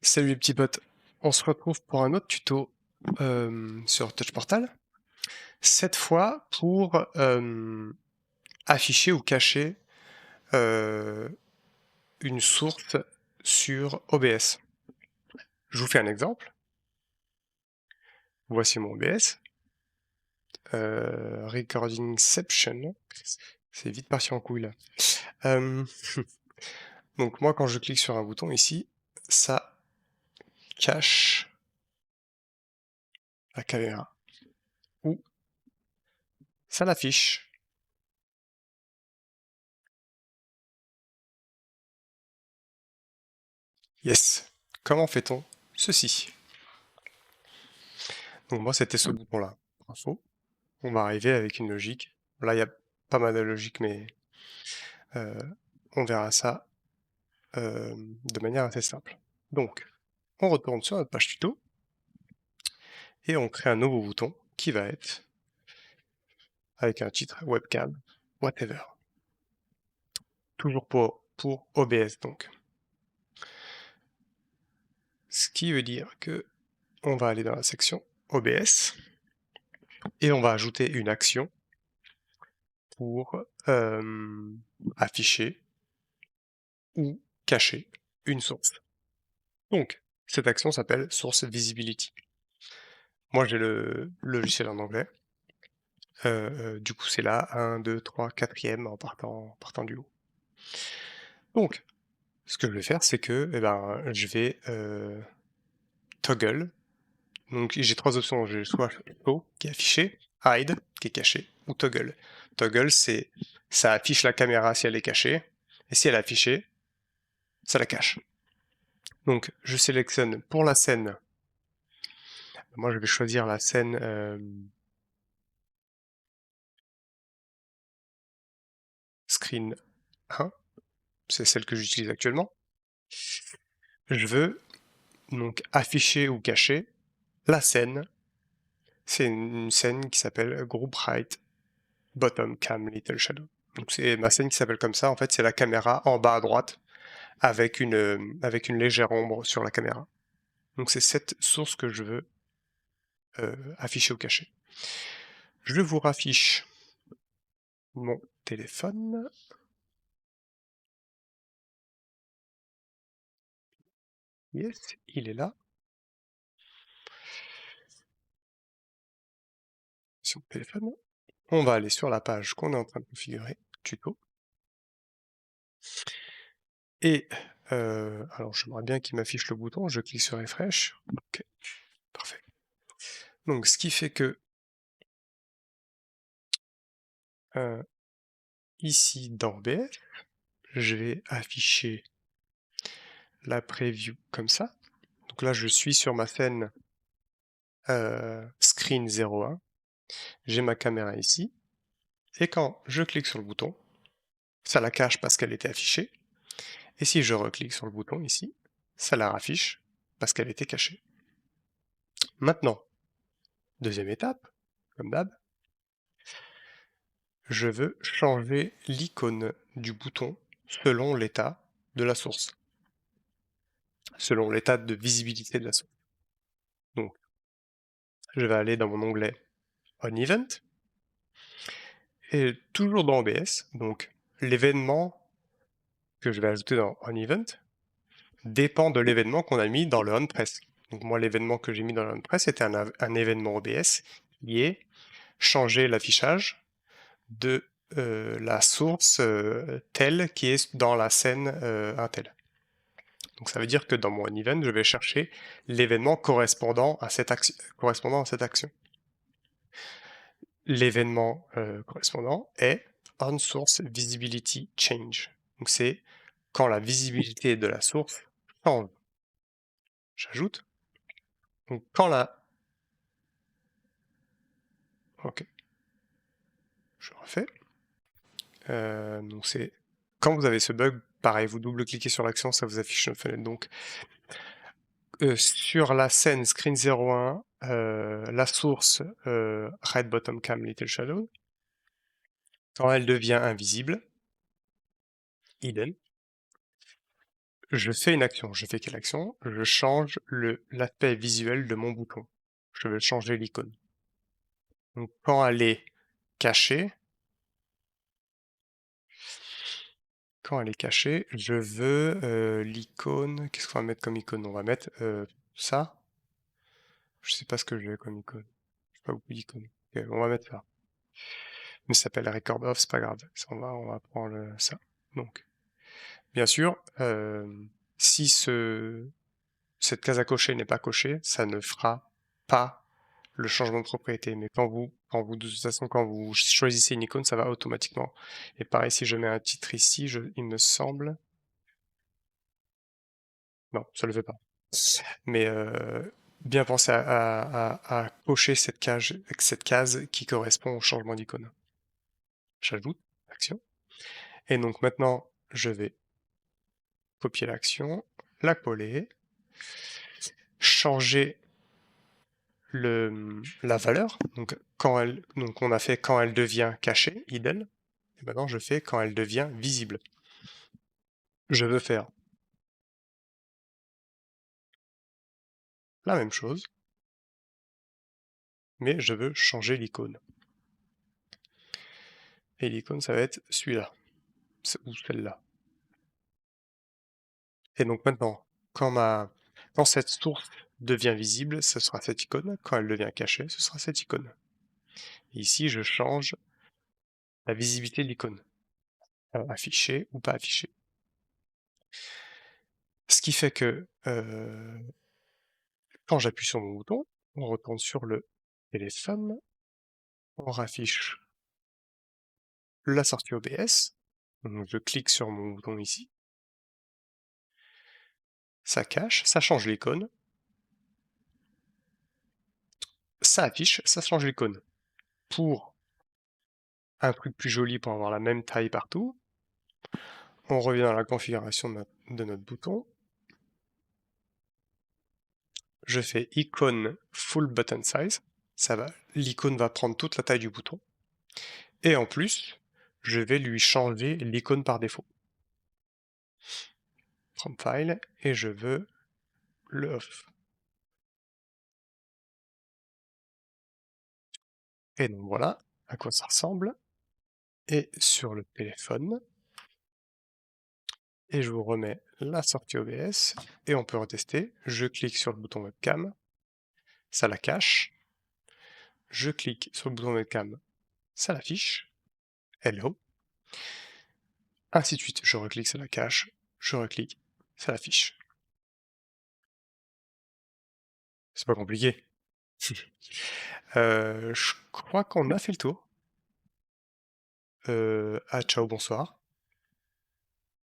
Salut les petits potes, on se retrouve pour un autre tuto sur Touch Portal. Cette fois pour afficher ou cacher euh, une source sur OBS. Je vous fais un exemple. Voici mon OBS. Recordingception. C'est vite parti en couille là. Euh, donc moi quand je clique sur un bouton ici, ça cache la caméra. Ou ça l'affiche. Yes. Comment fait-on ceci? Donc moi, c'était ce bouton-là. Info. On va arriver avec une logique. Là, il y a pas mal de logique, mais euh, on verra ça de manière assez simple. Donc, on retourne sur notre page tuto et on crée un nouveau bouton qui va être avec un titre webcam, whatever. Toujours pour OBS donc. Ce qui veut dire que on va aller dans la section OBS et on va ajouter une action pour afficher ou cacher une source. Donc, cette action s'appelle Source Visibility. Moi, j'ai le logiciel en anglais. Du coup, c'est là, 1, 2, 3, 4e en partant du haut. Donc, ce que je vais faire, c'est que je vais toggle. Donc, j'ai trois options. J'ai soit show, qui est affiché, hide, qui est caché, ou toggle. Toggle, c'est ça affiche la caméra si elle est cachée, et si elle est affichée, ça la cache. Donc, je sélectionne pour la scène. Moi, je vais choisir la scène screen 1, c'est celle que j'utilise actuellement. Je veux donc afficher ou cacher la scène. C'est une scène qui s'appelle Group Right Bottom Cam Little Shadow. Donc c'est ma scène qui s'appelle comme ça. En fait, c'est la caméra en bas à droite avec une légère ombre sur la caméra. Donc c'est cette source que je veux afficher ou cacher. Je vous raffiche mon téléphone. Yes, il est là. Sur mon téléphone. On va aller sur la page qu'on est en train de configurer, tuto. Et alors j'aimerais bien qu'il m'affiche le bouton, je clique sur refresh. Ok, parfait. Donc ce qui fait que euh, ici dans OBS, je vais afficher la preview comme ça. Donc là je suis sur ma scène screen 01, j'ai ma caméra ici, et quand je clique sur le bouton, ça la cache parce qu'elle était affichée, et si je reclique sur le bouton ici, ça la raffiche parce qu'elle était cachée. Maintenant, deuxième étape, comme d'hab, je veux changer l'icône du bouton selon l'état de la source, selon l'état de visibilité de la source. Donc, je vais aller dans mon onglet On Event, et toujours dans OBS, donc l'événement que je vais ajouter dans On Event dépend de l'événement qu'on a mis dans le OnPress. Donc moi, l'événement que j'ai mis dans le OnPress était un événement OBS qui est changer l'affichage de la source telle qui est dans la scène Intel. Donc ça veut dire que dans mon event, je vais chercher l'événement correspondant à cette action. L'événement correspondant est OnSource Visibility Change. Donc c'est quand la visibilité de la source change. J'ajoute. Donc quand la... Ok, je refais. Donc c'est quand vous avez ce bug, pareil, vous double-cliquez sur l'action, ça vous affiche une fenêtre. Donc sur la scène Screen 01, la source Red Bottom Cam Little Shadow, quand elle devient invisible, hidden, je fais une action. Je fais quelle action? Je change l'aspect visuel de mon bouton. Je veux changer l'icône. Donc quand elle est cachée, je veux l'icône. Qu'est-ce qu'on va mettre comme icône? On va mettre ça. Je sais pas ce que j'ai comme icône. J'ai pas beaucoup d'icônes. Ok, on va mettre ça. Mais ça s'appelle record off, c'est pas grave. On va prendre ça. Donc, bien sûr, si cette case à cocher n'est pas cochée, ça ne fera pas le changement de propriété. Mais de toute façon, quand vous choisissez une icône, ça va automatiquement. Et pareil, si je mets un titre ici, il me semble. Non, ça le fait pas. Mais bien penser à cocher cette case qui correspond au changement d'icône. J'ajoute l'action. Et donc maintenant, je vais copier l'action, la coller, changer la valeur. Donc on a fait quand elle devient cachée, idle. Et maintenant je fais quand elle devient visible. Je veux faire la même chose, mais je veux changer l'icône. Et l'icône, ça va être celui-là, ou celle-là. Et donc maintenant, quand cette source devient visible, ce sera cette icône. Quand elle devient cachée, ce sera cette icône. Et ici, je change la visibilité de l'icône. Affiché ou pas affiché. Ce qui fait que quand j'appuie sur mon bouton, on retourne sur le téléphone, on raffiche la sortie OBS, donc je clique sur mon bouton ici, ça cache, ça change l'icône, ça affiche, ça change l'icône. Pour un truc plus joli, pour avoir la même taille partout, on revient dans la configuration de notre bouton, je fais icône full button size, l'icône va prendre toute la taille du bouton, et en plus, je vais lui changer l'icône par défaut. From file, et je veux le off. Et donc voilà à quoi ça ressemble. Et sur le téléphone, et je vous remets la sortie OBS, et on peut retester. Je clique sur le bouton webcam, ça la cache. Je clique sur le bouton webcam, ça l'affiche. Hello. Ainsi de suite. Je reclique, ça la cache. Je reclique, ça l'affiche. C'est pas compliqué. Je crois qu'on a fait le tour. Ciao, bonsoir.